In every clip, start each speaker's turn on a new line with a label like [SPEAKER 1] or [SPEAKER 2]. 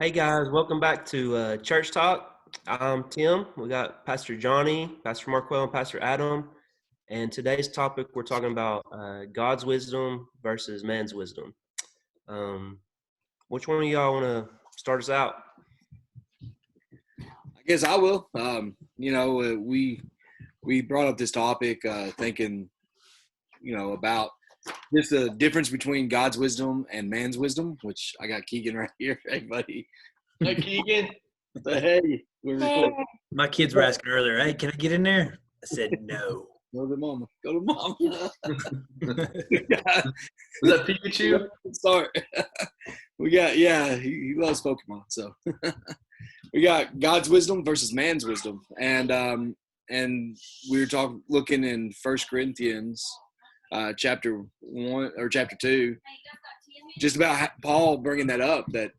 [SPEAKER 1] Hey guys, welcome back to Church Talk. I'm Tim. We got Pastor Johnny, Pastor Marquiel, and Pastor Adam. And today's topic, we're talking about God's wisdom versus man's wisdom. Um, which one of y'all want to start us out?
[SPEAKER 2] I guess I will. We brought up this topic thinking, about just the difference between God's wisdom and man's wisdom, which I got Keegan right here. Hey, buddy. Hey, Keegan. Hey, we're recording.
[SPEAKER 3] My kids were asking earlier, hey, can I get in there? I said no.
[SPEAKER 2] Go to mama. Go to mama.
[SPEAKER 4] Was that Pikachu?
[SPEAKER 2] Start. He loves Pokemon. So we got God's wisdom versus man's wisdom. And we were looking in 1 Corinthians chapter 1 or chapter 2, just about Paul bringing that up, that,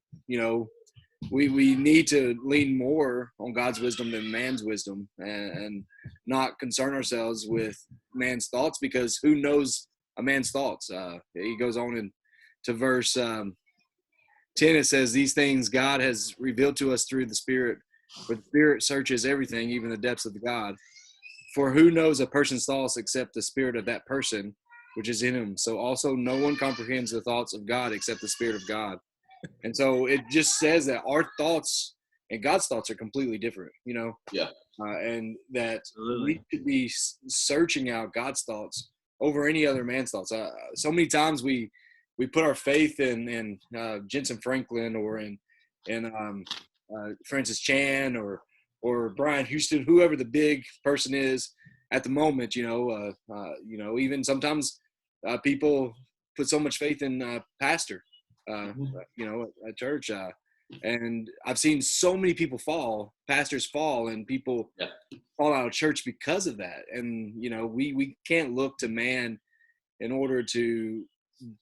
[SPEAKER 2] we need to lean more on God's wisdom than man's wisdom, and not concern ourselves with man's thoughts, because who knows a man's thoughts? He goes on to verse 10. It says, "These things God has revealed to us through the Spirit, for the Spirit searches everything, even the depths of God. For who knows a person's thoughts except the spirit of that person which is in him? So also no one comprehends the thoughts of God except the Spirit of God." And so it just says that our thoughts and God's thoughts are completely different,
[SPEAKER 4] Yeah.
[SPEAKER 2] and that
[SPEAKER 3] Absolutely.
[SPEAKER 2] we should be searching out God's thoughts over any other man's thoughts. So many times we put our faith in Jensen Franklin, or in Francis Chan, or Brian Houston, whoever the big person is at the moment. Even sometimes people put so much faith in pastor, at church. And I've seen so many people pastors fall, and people fall out of church because of that. And, we can't look to man in order to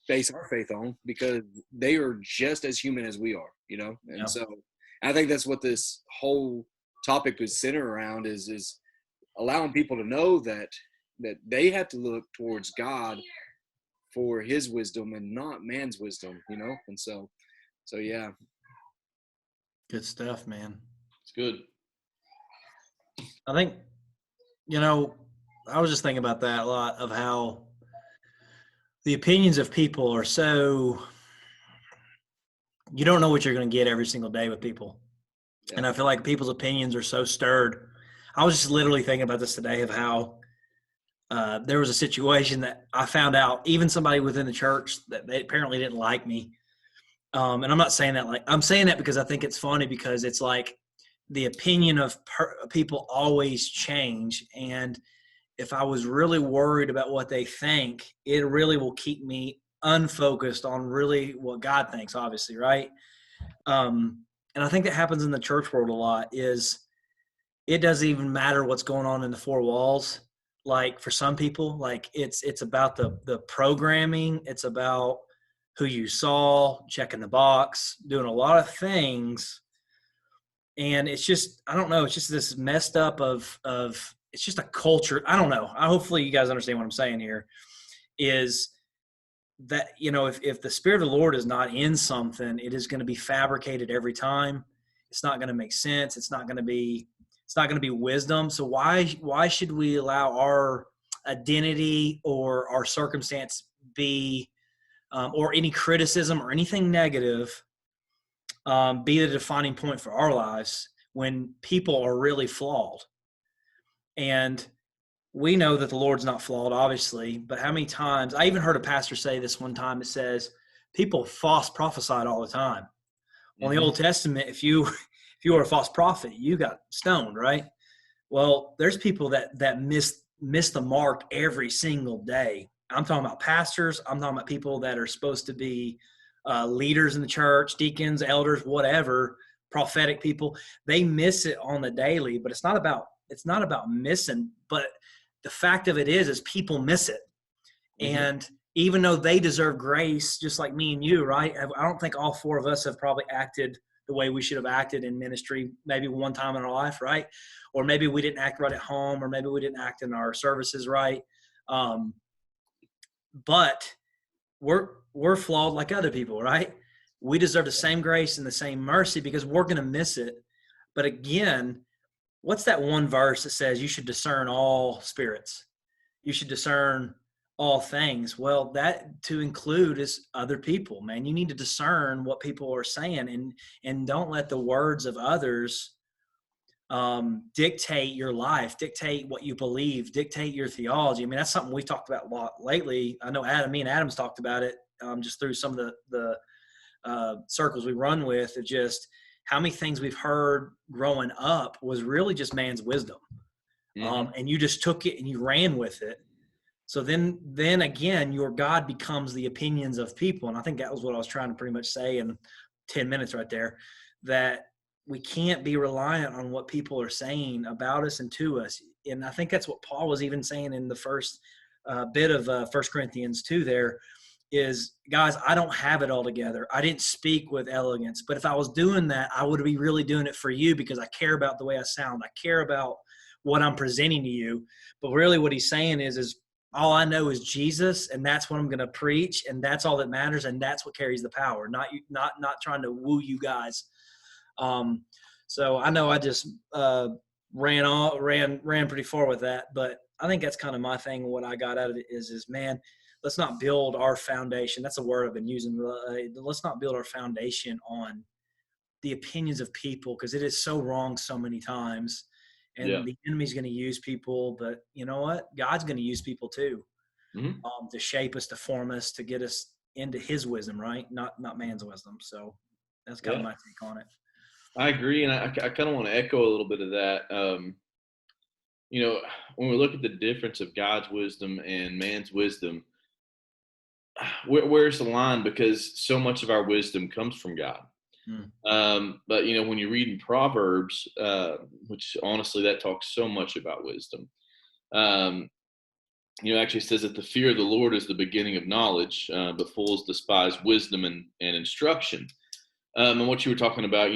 [SPEAKER 2] base our faith on, because they are just as human as we are, And
[SPEAKER 3] Yeah.
[SPEAKER 2] so I think that's what this whole topic was centered around, is allowing people to know that they have to look towards God for his wisdom and not man's wisdom, And so yeah.
[SPEAKER 3] Good stuff, man.
[SPEAKER 4] It's good.
[SPEAKER 3] I think, I was just thinking about that a lot, of how the opinions of people are so, you don't know what you're going to get every single day with people.
[SPEAKER 2] Yeah.
[SPEAKER 3] And I feel like people's opinions are so stirred. I was just literally thinking about this today, of how there was a situation that I found out, even somebody within the church, that they apparently didn't like me. And I'm not saying that I'm saying that because I think it's funny, because it's like the opinion of people always change. And if I was really worried about what they think, it really will keep me unfocused on really what God thinks, obviously, right? And I think that happens in the church world a lot. Is it doesn't even matter what's going on in the four walls. Like, for some people, like it's about the programming. It's about who you saw, checking the box, doing a lot of things. And it's just, I don't know, it's just this messed up of it's just a culture. I don't know. Hopefully you guys understand what I'm saying here, is that, if the Spirit of the Lord is not in something, it is going to be fabricated every time. It's not going to make sense. It's not going to be wisdom. So why should we allow our identity or our circumstance be, or any criticism or anything negative, be the defining point for our lives, when people are really flawed? And we know that the Lord's not flawed, obviously, but how many times, I even heard a pastor say this one time, it says, people false prophesied all the time. Well, in the Old Testament, if you were a false prophet, you got stoned, right? Well, there's people that miss the mark every single day. I'm talking about pastors. I'm talking about people that are supposed to be leaders in the church, deacons, elders, whatever, prophetic people. They miss it on the daily, but it's not about missing. But the fact of it is people miss it. Mm-hmm. And even though they deserve grace, just like me and you, right? I don't think all four of us have probably acted the way we should have acted in ministry, maybe one time in our life, right? Or maybe we didn't act right at home, or maybe we didn't act in our services right. But we're flawed like other people, right? we deserve the same grace and the same mercy because we're going to miss it. But again, what's that one verse that says you should discern all spirits? You should discern all things. Well, that to include is other people, man. You need to discern what people are saying and don't let the words of others dictate your life, dictate what you believe, dictate your theology. I mean, that's something we've talked about a lot lately. I know me and Adam's talked about it just through some of the circles we run with, of just how many things we've heard growing up was really just man's wisdom. And you just took it and you ran with it. So then again, your God becomes the opinions of people. And I think that was what I was trying to pretty much say in 10 minutes right there, that we can't be reliant on what people are saying about us and to us. And I think that's what Paul was even saying in the first bit of 1 Corinthians 2 there is, guys, I don't have it all together. I didn't speak with elegance. But if I was doing that, I would be really doing it for you because I care about the way I sound. I care about what I'm presenting to you. But really what he's saying is all I know is Jesus, and that's what I'm going to preach, and that's all that matters, and that's what carries the power. Not trying to woo you guys. So I know I just ran pretty far with that, but I think that's kind of my thing. What I got out of it is man, let's not build our foundation. That's a word I've been using. Let's not build our foundation on the opinions of people, because it is so wrong so many times. And the enemy's going to use people, but you know what? God's going to use people too, to shape us, to form us, to get us into his wisdom, right? Not man's wisdom. So that's kind of my take on it.
[SPEAKER 4] I agree. And I kind of want to echo a little bit of that. When we look at the difference of God's wisdom and man's wisdom, where's the line? Because so much of our wisdom comes from God. But when you read in Proverbs, which honestly that talks so much about wisdom, actually says that the fear of the Lord is the beginning of knowledge, but fools despise wisdom and instruction. And what you were talking about,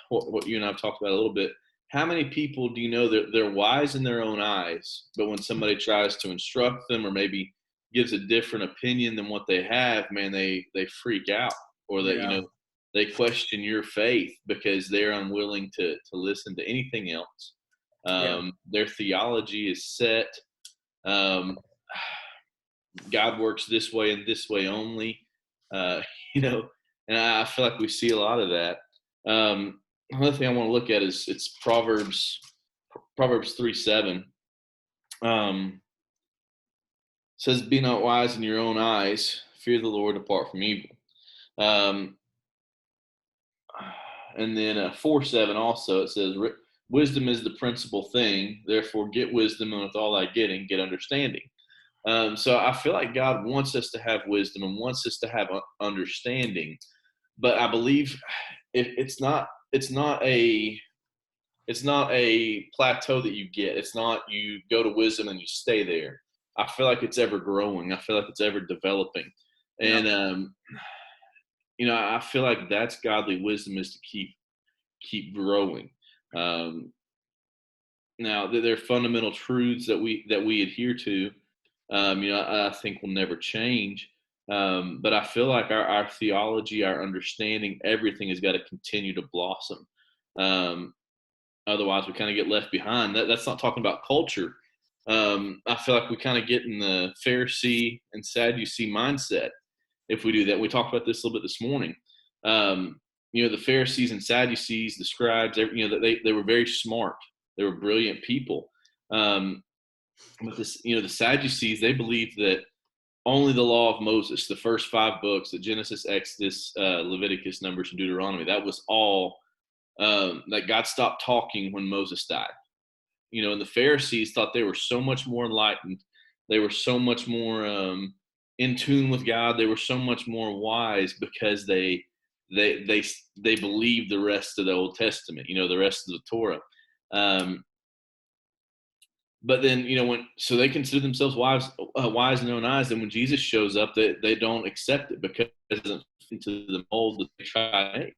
[SPEAKER 4] what you and I have talked about a little bit. How many people do you know that they're wise in their own eyes, but when somebody tries to instruct them or maybe gives a different opinion than what they have, man, they freak out, or that they question your faith because they're unwilling to listen to anything else. Their theology is set. God works this way and this way only. And I feel like we see a lot of that. Another thing I want to look at is it's Proverbs 3:7. Says, "Be not wise in your own eyes. Fear the Lord, depart from evil." And then 4:7 also, it says, "Wisdom is the principal thing. Therefore, get wisdom, and with all thy getting, get understanding." So I feel like God wants us to have wisdom and wants us to have understanding, but I believe it's not a plateau that you get. It's not you go to wisdom and you stay there. I feel like it's ever growing. I feel like it's ever developing, and I feel like that's godly wisdom, is to keep growing. Now there are fundamental truths that we adhere to. I think will never change. But I feel like our theology, our understanding, everything has got to continue to blossom. Otherwise, we kind of get left behind. That's not talking about culture. I feel like we kind of get in the Pharisee and Sadducee mindset if we do that. We talked about this a little bit this morning. The Pharisees and Sadducees, the scribes, they were very smart. They were brilliant people. But the Sadducees, they believed that only the law of Moses, the first 5 books, the Genesis, Exodus, Leviticus, Numbers, and Deuteronomy, that was all, that God stopped talking when Moses died. And the Pharisees thought they were so much more enlightened. They were so much more in tune with God. They were so much more wise because they believed the rest of the Old Testament, the rest of the Torah. But then, so they consider themselves wise in their own eyes. And when Jesus shows up, they don't accept it because it doesn't fit into the mold that they try to make.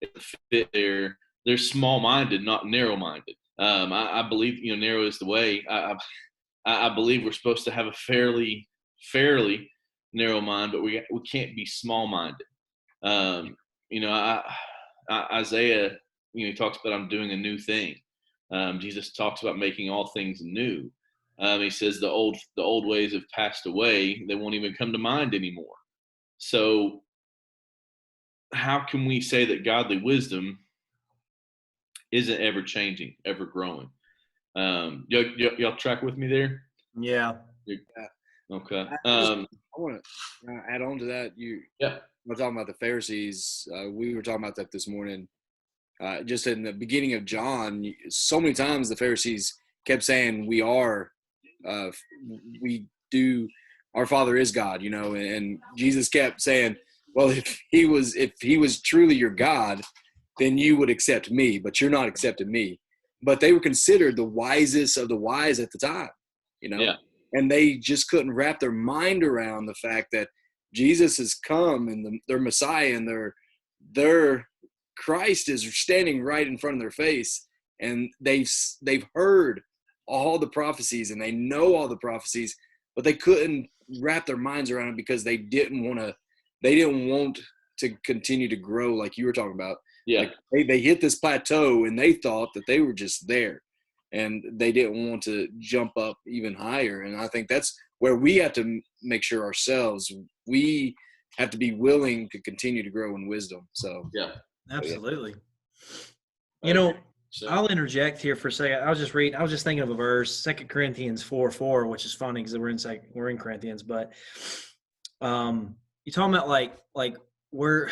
[SPEAKER 4] It fit they're small-minded, not narrow-minded. I believe, narrow is the way. I believe we're supposed to have a fairly narrow mind, but we can't be small-minded. You know, Isaiah, you know, he talks about I'm doing a new thing. Jesus talks about making all things new. He says the old ways have passed away; they won't even come to mind anymore. So, how can we say that godly wisdom isn't ever changing, ever growing? Y'all track with me there?
[SPEAKER 3] Yeah.
[SPEAKER 4] Okay.
[SPEAKER 2] I want to add on to that.
[SPEAKER 4] Yeah.
[SPEAKER 2] We're talking about the Pharisees. We were talking about that this morning. Just in the beginning of John, so many times the Pharisees kept saying, we do, our Father is God, you know, and Jesus kept saying, well, if he was truly your God, then you would accept me, but you're not accepting me. But they were considered the wisest of the wise at the time, you know,
[SPEAKER 4] Yeah.
[SPEAKER 2] and they just couldn't wrap their mind around the fact that Jesus has come and their Messiah and their Christ is standing right in front of their face, and they've heard all the prophecies and they know all the prophecies, but they couldn't wrap their minds around it because they didn't want to continue to grow, like you were talking about.
[SPEAKER 4] Yeah.
[SPEAKER 2] Like they hit this plateau and they thought that they were just there, and they didn't want to jump up even higher. And I think that's where we have to make sure ourselves, we have to be willing to continue to grow in wisdom. So
[SPEAKER 4] Yeah.
[SPEAKER 3] Absolutely. You know,
[SPEAKER 4] So,
[SPEAKER 3] I'll interject here for a second. I was just thinking of a verse, 2 Corinthians 4:4, which is funny because we're in Corinthians, but you're talking about like where's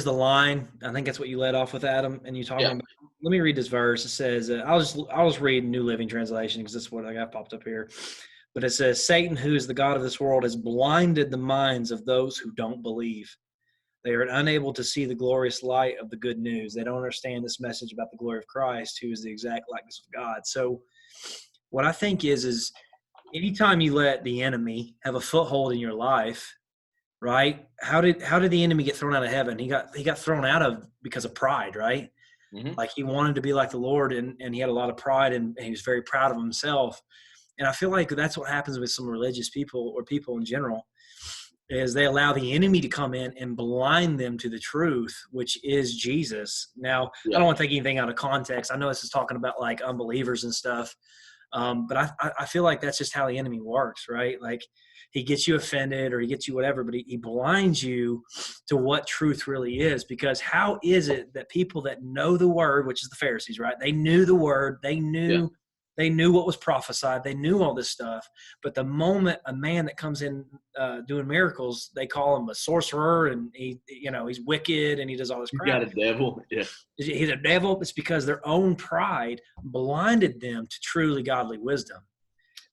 [SPEAKER 3] the line? I think that's what you led off with, Adam. And you talking about. Let me read this verse. It says, I'll just read New Living Translation because that's what I got popped up here. But it says, Satan, who is the god of this world, has blinded the minds of those who don't believe. They are unable to see the glorious light of the good news. They don't understand this message about the glory of Christ, who is the exact likeness of God. So what I think is anytime you let the enemy have a foothold in your life, right? How did the enemy get thrown out of heaven? He got thrown out of because of pride, right?
[SPEAKER 4] mm-hmm.
[SPEAKER 3] Like he wanted to be like the Lord, and he had a lot of pride, and he was very proud of himself. And I feel like that's what happens with some religious people or people in general, is they allow the enemy to come in and blind them to the truth, which is Jesus. Now, I don't want to take anything out of context. I know this is talking about like unbelievers and stuff, but I feel like that's just how the enemy works, right? Like he gets you offended or he gets you whatever, but he blinds you to what truth really is. Because how is it that people that know the word, which is the Pharisees, right? They knew the word, they knew what was prophesied, they knew all this stuff. But the moment a man that comes in doing miracles, they call him a sorcerer, and he's wicked and he does all this crap.
[SPEAKER 4] You got a devil. Yeah.
[SPEAKER 3] He's a devil. It's because their own pride blinded them to truly godly wisdom.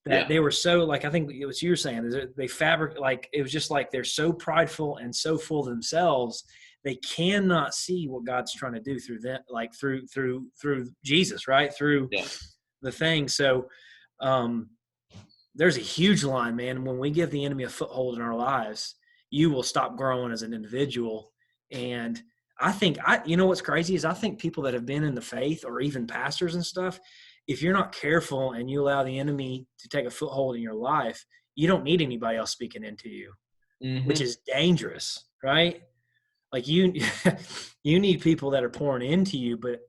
[SPEAKER 3] That they were so, like, I think it was you were saying, it was just like they're so prideful and so full of themselves, they cannot see what God's trying to do through them, like through Jesus, right? Through the thing. So there's a huge line, man. When we give the enemy a foothold in our lives, you will stop growing as an individual. And I think what's crazy is I think people that have been in the faith, or even pastors and stuff, if you're not careful and you allow the enemy to take a foothold in your life, you don't need anybody else speaking into you, which is dangerous, right? Like you need people that are pouring into you, but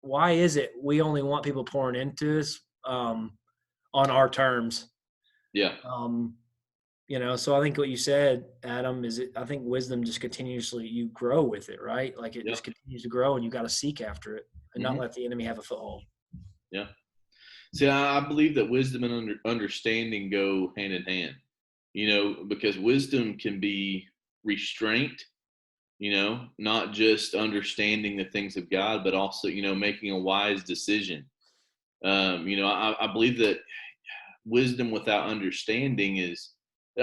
[SPEAKER 3] why is it we only want people pouring into us on our terms?
[SPEAKER 4] Yeah.
[SPEAKER 3] So I think what you said, Adam, I think wisdom just continuously, you grow with it, right? Like it just continues to grow, and you got to seek after it and not let the enemy have a foothold.
[SPEAKER 4] Yeah. See, I believe that wisdom and understanding go hand in hand, because wisdom can be restraint, not just understanding the things of God, but also, making a wise decision. I believe that wisdom without understanding is,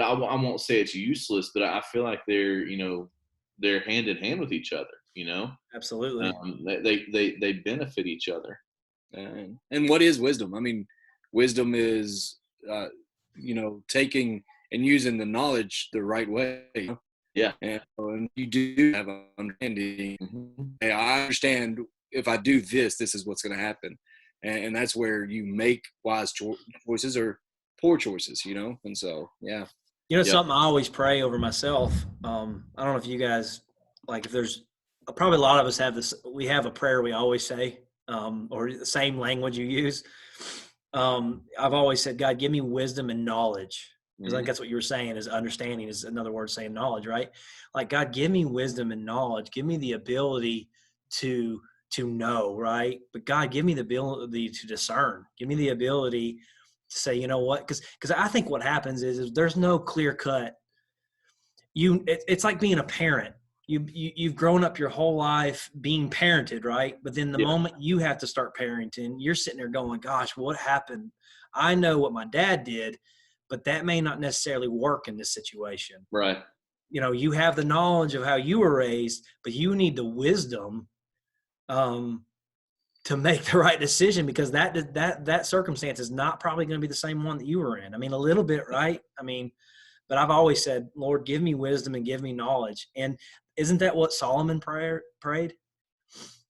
[SPEAKER 4] I won't say it's useless, but I feel like they're hand in hand with each other,
[SPEAKER 3] Absolutely.
[SPEAKER 4] They benefit each other.
[SPEAKER 2] And what is wisdom? I mean, wisdom is, taking and using the knowledge the right way.
[SPEAKER 4] Yeah.
[SPEAKER 2] And you do have an understanding. Hey, I understand if I do this is what's going to happen. And that's where you make wise choices or poor choices, And so, yeah.
[SPEAKER 3] You know,
[SPEAKER 4] Yeah.
[SPEAKER 3] something I always pray over myself. I don't know if you guys, like, if there's probably a lot of us have this, we have a prayer we always say, or the same language you use. I've always said, God, give me wisdom and knowledge. Because I think that's what you were saying, is understanding is another word saying knowledge, right? Like, God, give me wisdom and knowledge. Give me the ability to know, right? But God, give me the ability to discern. Give me the ability to say, you know what? Because I think what happens is there's no clear cut. It's like being a parent. You've grown up your whole life being parented, right? But then the
[SPEAKER 4] Yeah.
[SPEAKER 3] moment you have to start parenting, you're sitting there going, gosh, what happened? I know what my dad did, but that may not necessarily work in this situation.
[SPEAKER 4] Right.
[SPEAKER 3] You know, you have the knowledge of how you were raised, but you need the wisdom to make the right decision, because that circumstance is not probably going to be the same one that you were in. I mean, a little bit, right? I mean, but I've always said, Lord, give me wisdom and give me knowledge. And isn't that what Solomon prayed?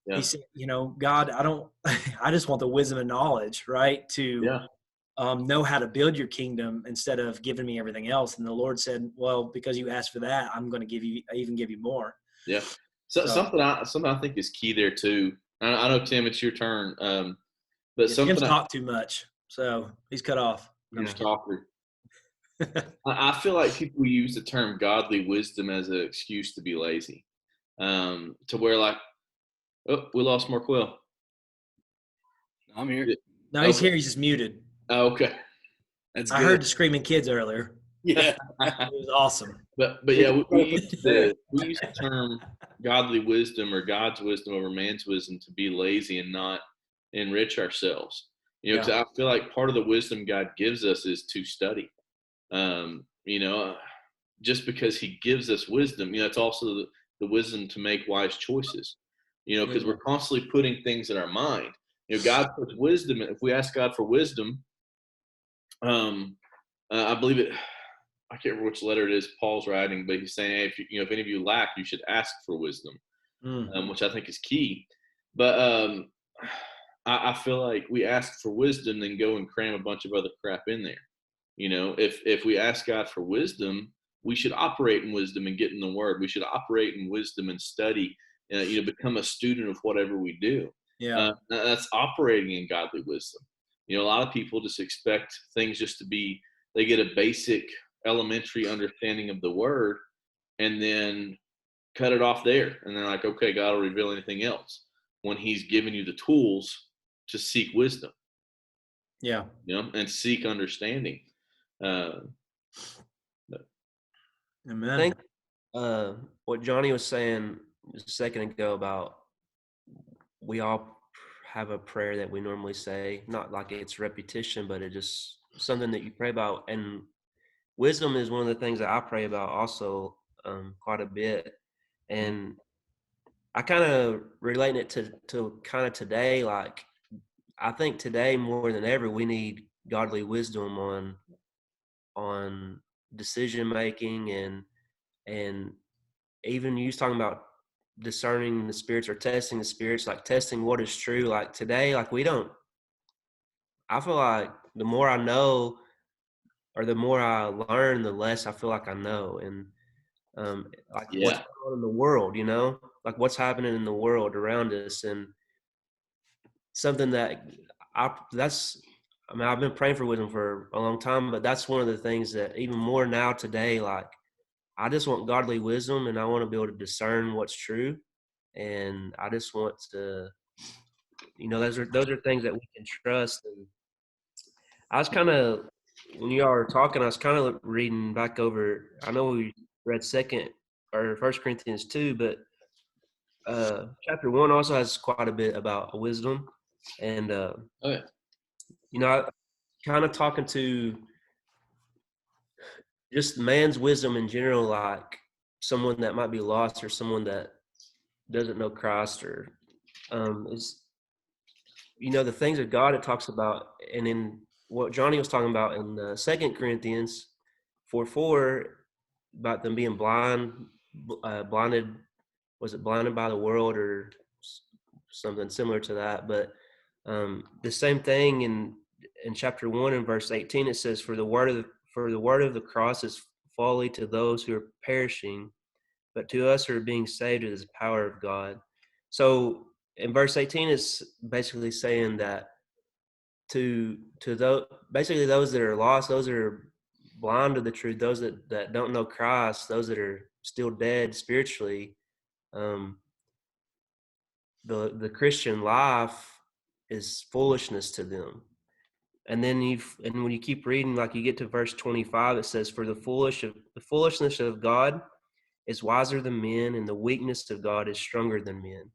[SPEAKER 4] Yeah.
[SPEAKER 3] He said, you know, God, I just want the wisdom and knowledge, right? To
[SPEAKER 4] Yeah.
[SPEAKER 3] know how to build your kingdom instead of giving me everything else. And the Lord said, well, because you asked for that, I'm going to even give you more.
[SPEAKER 4] Yeah. So something I think is key there too. I know, Tim, it's your turn. But
[SPEAKER 3] Yeah,
[SPEAKER 4] something
[SPEAKER 3] Tim's talked too much, so he's cut off. I'm just kidding.
[SPEAKER 4] talker. I feel like people use the term godly wisdom as an excuse to be lazy. To where, like, oh, we lost Marquiel.
[SPEAKER 2] I'm here.
[SPEAKER 3] No, he's
[SPEAKER 4] Okay.
[SPEAKER 3] here. He's just muted.
[SPEAKER 4] Oh, okay.
[SPEAKER 2] That's
[SPEAKER 3] I
[SPEAKER 2] good.
[SPEAKER 3] heard the screaming kids earlier.
[SPEAKER 2] Yeah.
[SPEAKER 3] It was awesome.
[SPEAKER 4] But yeah, we use the term godly wisdom or God's wisdom over man's wisdom to be lazy and not enrich ourselves. You know, because I feel like part of the wisdom God gives us is to study. You know, just because He gives us wisdom, you know, it's also the wisdom to make wise choices. You know, because we're constantly putting things in our mind. You know, God puts wisdom. If we ask God for wisdom, I believe it. I can't remember which letter it is Paul's writing, but he's saying, hey, if any of you lack, you should ask for wisdom, which I think is key. But I feel like we ask for wisdom, then go and cram a bunch of other crap in there. You know, if we ask God for wisdom, we should operate in wisdom and get in the Word. We should operate in wisdom and study. You know, become a student of whatever we do.
[SPEAKER 3] Yeah.
[SPEAKER 4] That's operating in godly wisdom. You know, a lot of people just expect things just to be. They get a basic elementary understanding of the Word and then cut it off there, and they're like, okay, God will reveal anything else, when He's given you the tools to seek wisdom,
[SPEAKER 3] Yeah.
[SPEAKER 4] you know, and seek understanding.
[SPEAKER 3] Amen.
[SPEAKER 1] I think what Johnny was saying a second ago about we all have a prayer that we normally say, not like it's repetition, but it just something that you pray about. And wisdom is one of the things that I pray about also quite a bit. And I kind of relating it to kind of today. Like, I think today more than ever, we need godly wisdom on decision making, and even you was talking about discerning the spirits or testing the spirits, like testing what is true. Like today, like I feel like the more I know or the more I learn, the less I feel like I know. And like what's going on in the world, you know, like what's happening in the world around us, and something that I mean, I've been praying for wisdom for a long time, but that's one of the things that even more now today, like I just want godly wisdom, and I want to be able to discern what's true, and I just want to, you know, those are things that we can trust. And I was kind of, when you all were talking, I was kind of reading back over. I know we read First Corinthians 2, but chapter 1 also has quite a bit about wisdom, and you know, kind of talking to just man's wisdom in general, like someone that might be lost or someone that doesn't know Christ, or is, you know, the things of God it talks about. And in what Johnny was talking about in 2 Corinthians 4:4, about them being blinded, was it blinded by the world or something similar to that? But the same thing in chapter 1 and verse 18, it says, for the word of the cross is folly to those who are perishing, but to us who are being saved it is the power of God. So in verse 18 is basically saying that to those, basically those that are lost, those that are blind to the truth, those that don't know Christ, those that are still dead spiritually, the Christian life is foolishness to them. And then when you keep reading, like you get to verse 25, it says, "For the foolishness of God is wiser than men, and the weakness of God is stronger than men."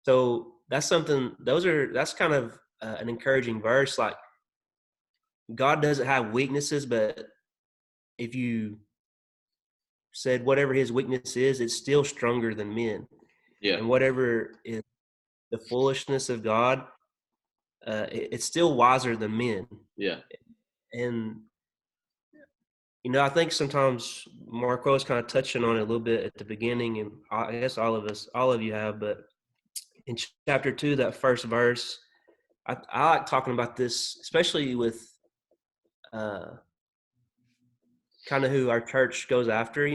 [SPEAKER 1] So that's something. That's kind of an encouraging verse. Like God doesn't have weaknesses, but if you said whatever His weakness is, it's still stronger than men.
[SPEAKER 4] Yeah.
[SPEAKER 1] And whatever is the foolishness of God, it's still wiser than men.
[SPEAKER 4] Yeah.
[SPEAKER 1] And I think sometimes Marco is kind of touching on it a little bit at the beginning, and I guess all of you have, but in chapter 2, that first verse, I like talking about this, especially with kind of who our church goes after.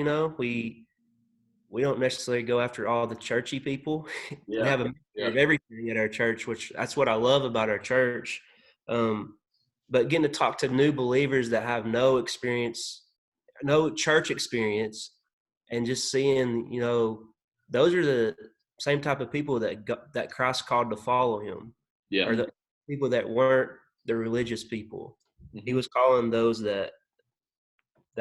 [SPEAKER 1] We don't necessarily go after all the churchy people. We
[SPEAKER 4] Yeah.
[SPEAKER 1] have a mixture of everything at our church, which that's what I love about our church. But getting to talk to new believers that have no experience, no church experience, and just seeing, those are the same type of people that Christ called to follow Him,
[SPEAKER 4] Yeah.
[SPEAKER 1] or the people that weren't the religious people.
[SPEAKER 4] Mm-hmm.
[SPEAKER 1] He was calling those that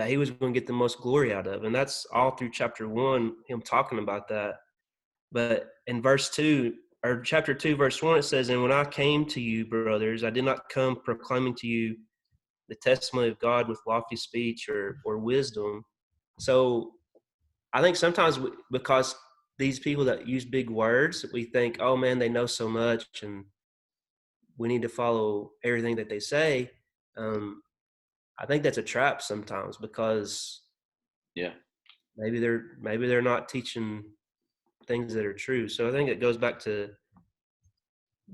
[SPEAKER 1] He was going to get the most glory out of, and that's all through chapter 1, Him talking about that. But in verse 2, or chapter 2, verse 1, it says, "And when I came to you, brothers, I did not come proclaiming to you the testimony of God with lofty speech or wisdom." So I think sometimes because these people that use big words, we think, oh man, they know so much and we need to follow everything that they say. I think that's a trap sometimes, because
[SPEAKER 4] Yeah.
[SPEAKER 1] maybe they're not teaching things that are true. So I think it goes back to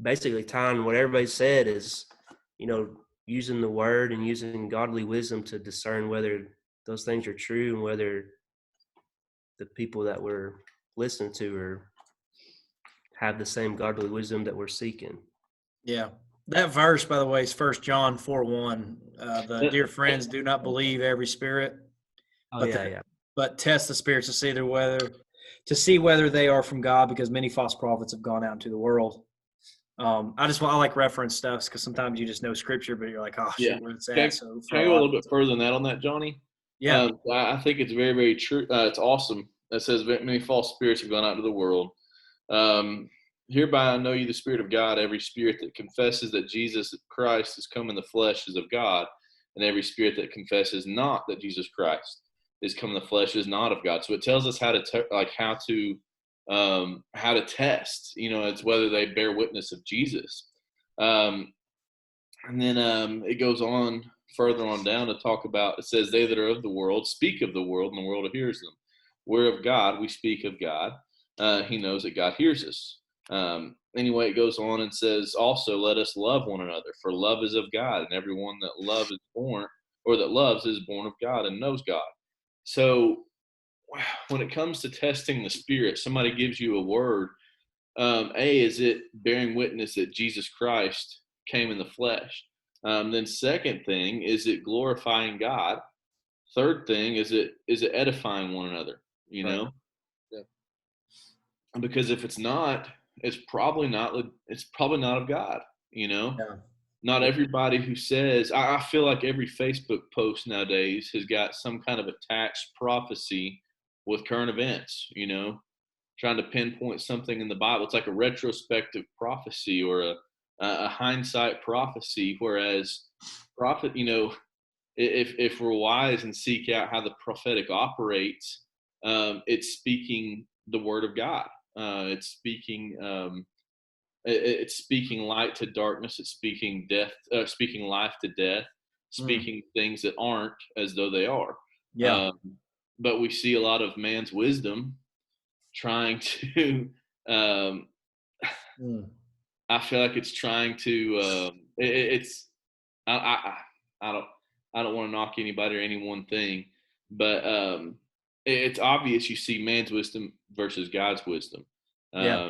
[SPEAKER 1] basically tying what everybody said is, using the word and using godly wisdom to discern whether those things are true and whether the people that we're listening to have the same godly wisdom that we're seeking.
[SPEAKER 3] Yeah. That verse, by the way, is 1 John 4:1. The dear friends, do not believe every spirit,
[SPEAKER 1] Oh
[SPEAKER 3] but
[SPEAKER 1] yeah.
[SPEAKER 3] but test the spirits to see whether they are from God, because many false prophets have gone out into the world. I like reference stuff because sometimes you just know scripture, but you're like, oh
[SPEAKER 4] Yeah.
[SPEAKER 3] shoot, where it's
[SPEAKER 4] Can,
[SPEAKER 3] at. So
[SPEAKER 4] can I go a little bit further than that on that, Johnny?
[SPEAKER 3] Yeah.
[SPEAKER 4] I think it's very, very true. It's awesome. That says many false spirits have gone out into the world. Hereby I know you, the Spirit of God. Every spirit that confesses that Jesus Christ has come in the flesh is of God, and every spirit that confesses not that Jesus Christ is come in the flesh is not of God. So it tells us how to test. It's whether they bear witness of Jesus. And then it goes on further on down to talk about, it says, they that are of the world speak of the world, and the world hears them. We're of God, we speak of God. He knows that God hears us. Anyway, it goes on and says, also, let us love one another, for love is of God, and everyone that loves is born of God and knows God. So when it comes to testing the spirit, somebody gives you a word. Is it bearing witness that Jesus Christ came in the flesh? Then second thing, is it glorifying God? Third thing, is it edifying one another?
[SPEAKER 2] Right. Yeah.
[SPEAKER 4] Because if it's not, it's probably not of God.
[SPEAKER 3] Yeah.
[SPEAKER 4] Not everybody who says, I feel like every Facebook post nowadays has got some kind of attached prophecy with current events, trying to pinpoint something in the Bible. It's like a retrospective prophecy or a hindsight prophecy. Whereas prophet, if we're wise and seek out how the prophetic operates, it's speaking the word of God. It's speaking light to darkness. It's speaking speaking life to death, speaking things that aren't as though they are.
[SPEAKER 3] Yeah.
[SPEAKER 4] But we see a lot of man's wisdom trying to I feel like it's trying to it's I don't want to knock anybody or any one thing, but it's obvious you see man's wisdom versus God's wisdom.
[SPEAKER 3] Yeah.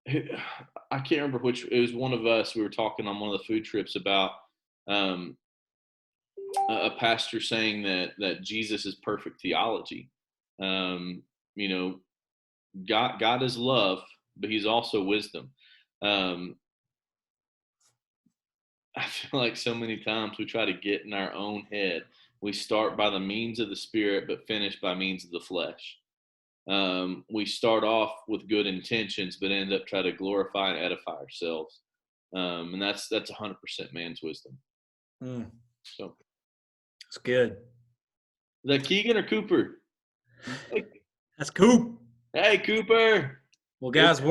[SPEAKER 4] I can't remember which. It was one of us. We were talking on one of the food trips about um, a pastor saying that Jesus is perfect theology. Um, you know, God is love, but He's also wisdom. Um, I feel like so many times we try to get in our own head. We start by the means of the Spirit, but finish by means of the flesh. We start off with good intentions, but end up trying to glorify and edify ourselves. And that's 100% man's wisdom.
[SPEAKER 3] Mm,
[SPEAKER 4] So,
[SPEAKER 3] it's good.
[SPEAKER 4] is that Keegan or Cooper?
[SPEAKER 3] That's cool.
[SPEAKER 4] Hey, Cooper.
[SPEAKER 3] Well, guys,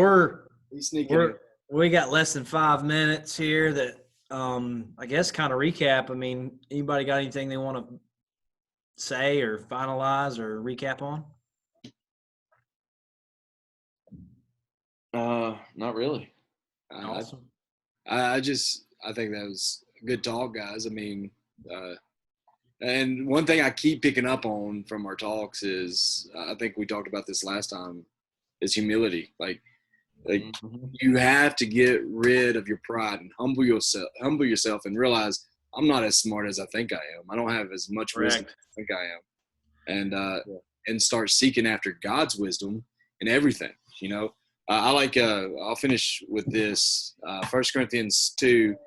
[SPEAKER 2] sneaking
[SPEAKER 3] we got less than 5 minutes here that I guess kind of recap. I mean, anybody got anything they want to say or finalize or recap on?
[SPEAKER 4] Not really.
[SPEAKER 3] Awesome.
[SPEAKER 2] I think that was a good talk, guys. I mean, and one thing I keep picking up on from our talks is, I think we talked about this last time, is humility. Like
[SPEAKER 4] Mm-hmm.
[SPEAKER 2] you have to get rid of your pride and humble yourself and realize I'm not as smart as I think I am. I don't have as much wisdom as I think I am. And start seeking after God's wisdom in everything, you know. I'll finish with this, 1 Corinthians 2,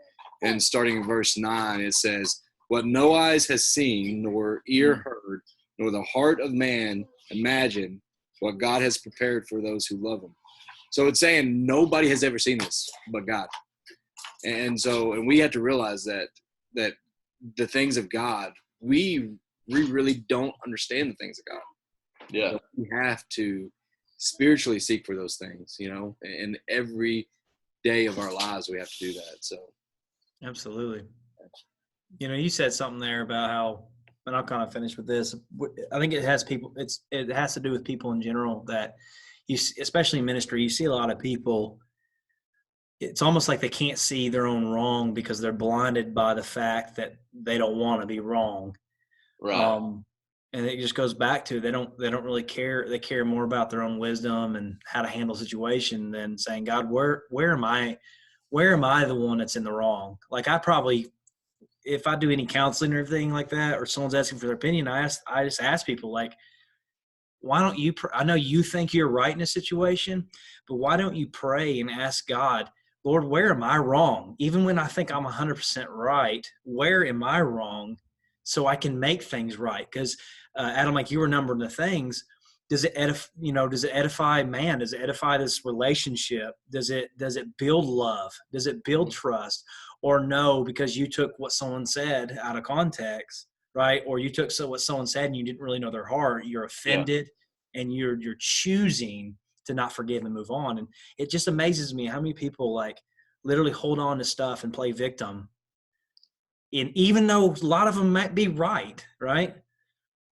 [SPEAKER 2] and starting in verse 9, it says, what no eyes has seen, nor ear heard, nor the heart of man imagined, what God has prepared for those who love him. So it's saying nobody has ever seen this but God. And we have to realize that the things of God, we really don't understand the things of God.
[SPEAKER 4] Yeah.
[SPEAKER 2] So we have to spiritually seek for those things, you know, and every day of our lives we have to do that. So
[SPEAKER 3] Absolutely. You know, you said something there about how, and I'll kind of finish with this. I think it has to do with people in general, that especially in ministry, you see a lot of people, it's almost like they can't see their own wrong because they're blinded by the fact that they don't want to be wrong.
[SPEAKER 4] Right.
[SPEAKER 3] And it just goes back to they don't really care. They care more about their own wisdom and how to handle situation than saying, God, where am I the one that's in the wrong? Like, I probably, if I do any counseling or anything like that, or someone's asking for their opinion, I just ask people, like, why don't you I know you think you're right in a situation, but why don't you pray and ask God, Lord, where am I wrong? Even when I think I'm 100% right, where am I wrong, so I can make things right? Because Adam, like you were numbering the things, does it edify man? Does it edify this relationship? Does it build love? Does it build trust? Or no, because you took what someone said out of context, right? Or you took what someone said and you didn't really know their heart, you're offended, and you're choosing to not forgive and move on. And it just amazes me how many people, like, literally hold on to stuff and play victim. And even though a lot of them might be right, that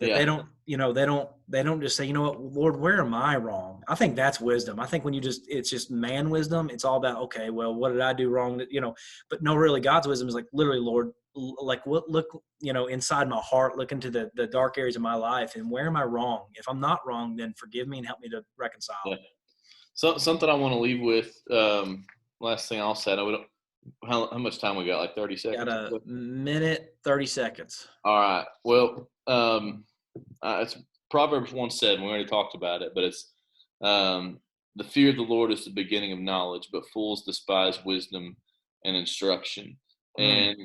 [SPEAKER 3] they don't just say, you know what, Lord, where am I wrong? I think that's wisdom. I think when it's just man wisdom, it's all about, okay, well, what did I do wrong? But no, really, God's wisdom is like, literally, Lord, like, what, look, inside my heart, look into the dark areas of my life, and where am I wrong? If I'm not wrong, then forgive me and help me to reconcile.
[SPEAKER 4] Yeah. So something I want to leave with, last thing I'll say, how much time we got? Like 30 seconds?
[SPEAKER 3] Got a minute, 30 seconds.
[SPEAKER 4] All right. Well, it's Proverbs 1:7. We already talked about it, but it's the fear of the Lord is the beginning of knowledge, but fools despise wisdom and instruction. And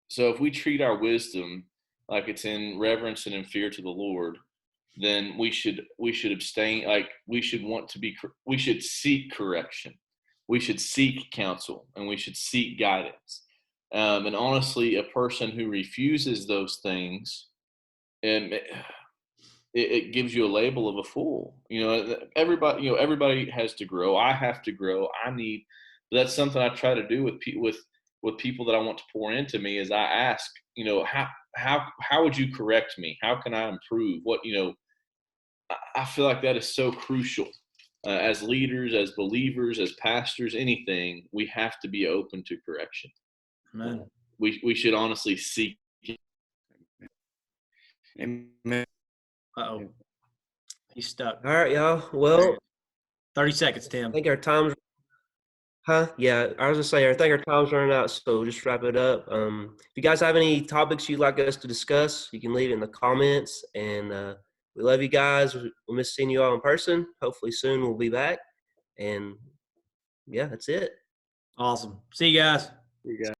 [SPEAKER 4] so if we treat our wisdom like it's in reverence and in fear to the Lord, then we should abstain. Like, we should seek correction. We should seek counsel, and we should seek guidance. And honestly, a person who refuses those things, and it gives you a label of a fool. Everybody has to grow. I have to grow. But that's something I try to do with people that I want to pour into me. Is I ask, how would you correct me? How can I improve? I feel like that is so crucial. As leaders, as believers, as pastors, anything, we have to be open to correction.
[SPEAKER 3] Amen.
[SPEAKER 4] We should honestly seek it.
[SPEAKER 2] Amen.
[SPEAKER 3] Uh-oh. He's stuck.
[SPEAKER 1] All right, y'all. Well,
[SPEAKER 3] 30 seconds,
[SPEAKER 1] I
[SPEAKER 3] Tim.
[SPEAKER 1] think our time's Yeah, I was gonna say I think our time's running out, so we'll just wrap it up. If you guys have any topics you'd like us to discuss, you can leave it in the comments. And we love you guys. We'll miss seeing you all in person. Hopefully soon we'll be back. And yeah, that's it.
[SPEAKER 3] Awesome. See you guys.
[SPEAKER 2] You got